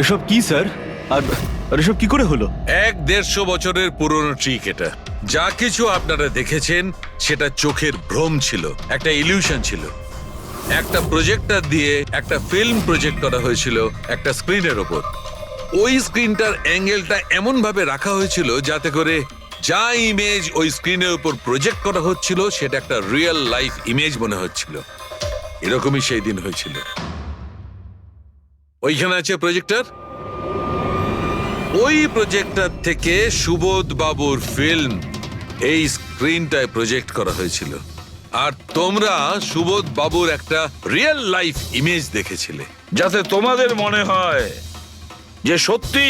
Speaker 13: এসব কি স্যার? আর এসব কি করে হলো?
Speaker 11: 150 বছরের পুরনো ট্রিক এটা। যা কিছু আপনারা দেখেছেন সেটা চোখের ভ্রম ছিল, একটা ইলিউশন ছিল। একটা প্রজেক্টর দিয়ে একটা ফিল্ম প্রজেক্ট করা হয়েছিল একটা স্ক্রিনের ওপর। ওই স্ক্রিনটার অ্যাঙ্গেলটা এমন ভাবে রাখা হয়েছিল যাতে করে যা ইমেজ ওই স্ক্রিনের উপর প্রজেক্ট করা হচ্ছিল সেটা একটা রিয়েল লাইফ ইমেজ মনে হচ্ছিল। এরকমই সেই দিন হয়েছিল। ওইখানে আছে প্রজেক্টর। ওই প্রজেক্টর থেকে সুবোধ বাবুর ফিল্ম এই স্ক্রিনটায় প্রজেক্ট করা হয়েছিল। আর তোমরা সুবোধ বাবুর একটা রিয়েল লাইফ ইমেজ দেখেছিলে।
Speaker 8: যাতে তোমাদের মনে হয় যে সত্যি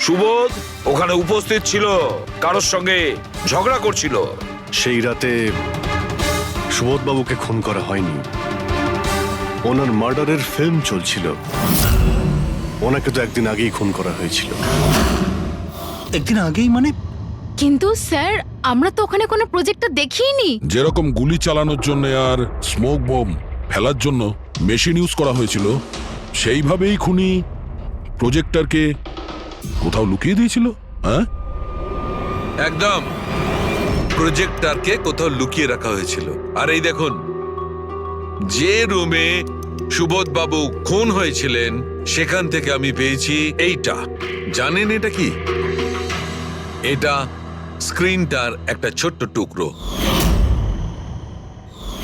Speaker 8: সুবোধ ওখানে উপস্থিত ছিল, কারোর সঙ্গে ঝগড়া করছিল।
Speaker 6: সেই রাতে সুবোধবাবুকে খুন করা হয়নি, ওনার মার্ডারের ফিল্ম চলছিল। ওনাকে তো একদিন আগেই খুন করা হয়েছিল।
Speaker 5: একদিন আগেই মানে?
Speaker 4: কিন্তু স্যার, আমরা তো ওখানে কোনো প্রজেক্টর দেখিনি।
Speaker 7: যেরকম গুলি চালানোর জন্য আর স্মোক বম ফেলার জন্য মেশিন ইউজ করা হয়েছিল, সেইভাবেই খুনি প্রজেক্টরকে কোথাও লুকিয়ে দিয়েছিল। হ্যাঁ,
Speaker 11: একদম। প্রজেক্টরকে কোথাও লুকিয়ে রাখা হয়েছিল। আর এই দেখুন, যে রুমে সুবোধ বাবু খুন হয়েছিলেন সেখান থেকে আমি পেয়েছি এইটা। জানেন এটা কি? এটা স্ক্রিনটার একটা ছোট্ট টুকরো।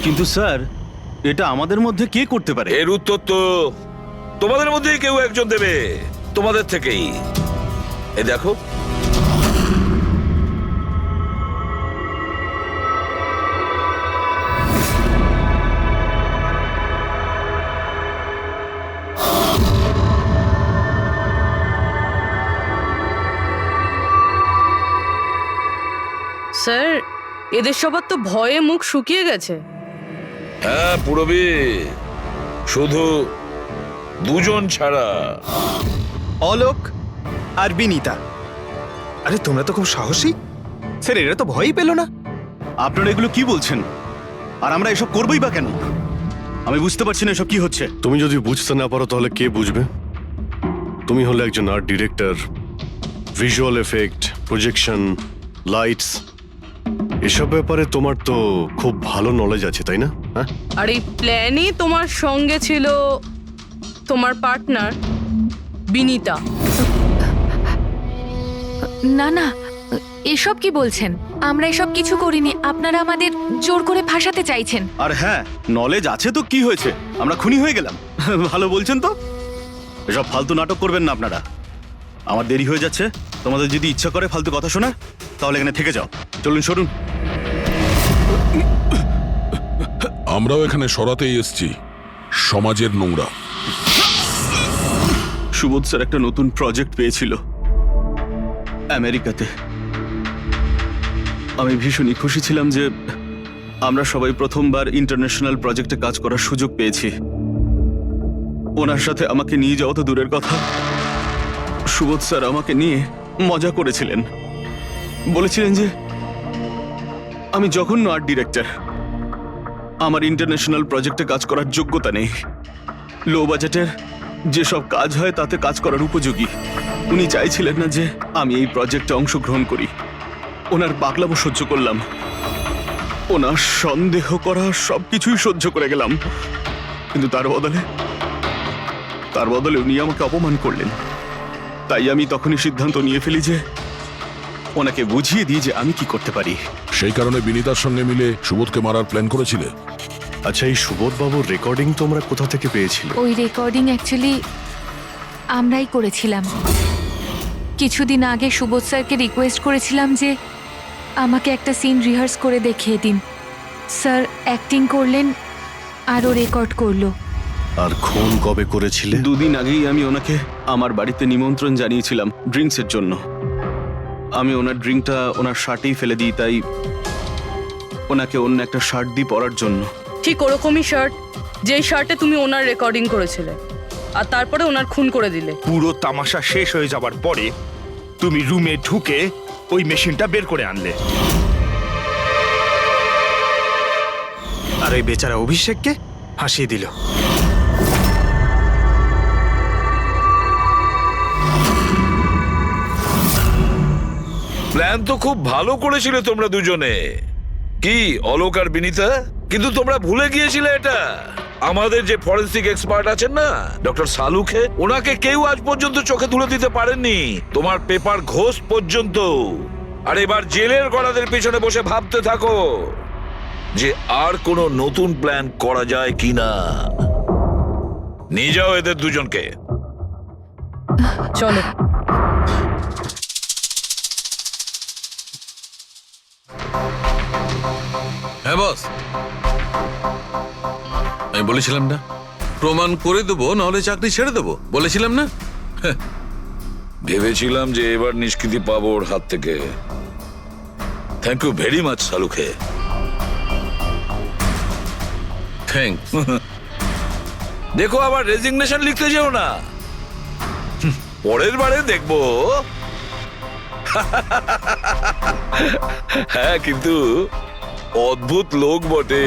Speaker 13: কিন্তু স্যার, এটা আমাদের মধ্যে কে করতে পারে?
Speaker 8: এর উত্তর তো তোমাদের মধ্যেই কেউ একজন দেবে, তোমাদের থেকেই। এ দেখো,
Speaker 3: স্যার, এদের সবার তো ভয়ে মুখ শুকিয়ে গেছে।
Speaker 8: হ্যাঁ পুরবী, শুধু দুজন ছাড়া।
Speaker 2: অলোক আর বিনীতা। আরে তোমরা তো খুব সাহসী। স্যার, এরা তো ভয়ই পেল না।
Speaker 13: আপনারা এগুলো কি বলছেন? আর আমরা এসব করবোই বা কেন? আমি বুঝতে পারছি না এসব কি হচ্ছে।
Speaker 6: তুমি যদি বুঝতে না পারো তাহলে কে বুঝবে? তুমি হলে একজন art director. Visual effect, projection, lights, এসব ব্যাপারে তোমার তো খুব ভালো নলেজ আছে, তাই না? হ্যাঁ,
Speaker 3: আর এই প্ল্যানই তোমার সঙ্গে ছিল তোমার পার্টনার বিনীতা।
Speaker 4: না না, এসব কি বলছেন? আমরা এসব কিছু করিনি। আপনারা আমাদের জোর করে ফাঁসাতে চাইছেন।
Speaker 13: আর হ্যাঁ, নলেজ আছে তো কি হয়েছে? আমরা খুনি হয়ে গেলাম। ভালো বলছেন তো। এসব ফালতু নাটক করবেন না আপনারা। আমার দেরি হয়ে যাচ্ছে। তোমাদের যদি ইচ্ছা করে ফালতু কথা শোনার, তাহলে এখানে থেকে যাও। চলুন, সরুন।
Speaker 7: আমরাও এখানে সরাতেই এসছি সমাজের নোংরা।
Speaker 13: সুবোধ স্যার একটা নতুন প্রজেক্ট পেয়েছিল আমেরিকাতে। আমি ভীষণই খুশি ছিলাম যে আমরা সবাই প্রথমবার ইন্টারন্যাশনাল প্রজেক্টে কাজ করার সুযোগ পেয়েছি। ওনার সাথে আমাকে নিয়ে যাওয়া তো দূরের কথা, সুবোধ স্যার আমাকে নিয়ে মজা করেছিলেন। বলেছিলেন যে আমি জঘন্য আর্ট ডিরেক্টর, আমার ইন্টারন্যাশনাল প্রজেক্টে কাজ করার যোগ্যতা নেই। লো বাজেটের যেসব কাজ হয় তাতে কাজ করার উপযোগী। উনি চাইছিলেন না যে আমি এই প্রজেক্টে অংশগ্রহণ করি। ওনার পাগলামো সহ্য করলাম, ওনার সন্দেহ করা সবকিছুই সহ্য করে গেলাম, কিন্তু তার বদলে উনি আমাকে অপমান করলেন। তাই আমি তখনই সিদ্ধান্ত নিয়ে ফেলি যে ওনাকে বুঝিয়ে দিই যে আমি কি করতে পারি।
Speaker 7: সেই কারণে বিনীতার সঙ্গে মিলে সুবোধকে মারার প্ল্যান করেছিলে?
Speaker 6: আচ্ছা, এই সুবোধ বাবুর রেকর্ডিং তোমরা কোথা থেকে পেয়েছিলে?
Speaker 4: ওই রেকর্ডিং অ্যাকচুয়ালি আমরাই করেছিলাম। কিছুদিন আগে সুবোধ স্যারকে রিকোয়েস্ট করেছিলাম যে আমাকে একটা সিন রিহার্স করে দেখিয়ে দিন। স্যার অ্যাক্টিং করলেন আর ও রেকর্ড করলো।
Speaker 6: আর খুন কবে করেছিলে?
Speaker 13: 2 দিন আগেই আমি ওনাকে আমার বাড়িতে নিমন্ত্রণ জানিয়েছিলাম ড্রিঙ্কসের জন্য। আমি ওনার ড্রিঙ্কটা ওনার শার্টেই ফেলে দিই, তাই ওনাকে অন্য একটা শার্ট দিয়ে পরার জন্য।
Speaker 3: ঠিক ওরকমই শার্ট যেই শার্টে তুমি ওনার রেকর্ডিং করেছিলে, আর তারপরে ওনার খুন করে দিলে।
Speaker 12: পুরো তামাশা শেষ হয়ে যাবার পরে তুমি রুমে ঢুকে ওই মেশিনটা বের করে আনলে।
Speaker 2: আর ওই বেচারা অভিষেককে ফাঁসিয়ে দিল।
Speaker 8: প্ল্যান তো খুব ভালো করেছিলে তোমরা দুজনে, কি অলোক আর বিনীতা, কিন্তু তোমরা ভুলে গিয়েছিলে এটা। আমাদের যে ফরেন্সিক এক্সপার্ট আছেন না, ডক্টর সালুখে, ওনাকে কেউ আজ পর্যন্ত চোখে তুলে দিতে পারেননি, তোমার পেপার ঘোষ পর্যন্ত। আর এবার জেলের গড়াদের পেছনে বসে ভাবতে থাকো যে আর কোনো নতুন প্ল্যান করা যায় কিনা। নিয়ে যাও এদের দুজনকে।
Speaker 3: চলো।
Speaker 11: হ্যাঁ বস, আমি বলেছিলাম না প্রমাণ করে দেবো, নাহলে চাকরি ছেড়ে দেবো, বলেছিলাম না?
Speaker 8: ভেবেছিলাম যে এবার নিষ্কৃতি পাবো ওর হাত থেকে। Thank you very much Salukhe.
Speaker 11: Thank.
Speaker 8: দেখো আবার রেজিগনেশন লিখতে যেও না, পরের বারে দেখবো। হ্যাঁ, কিন্তু অদ্ভুত লোক বটে।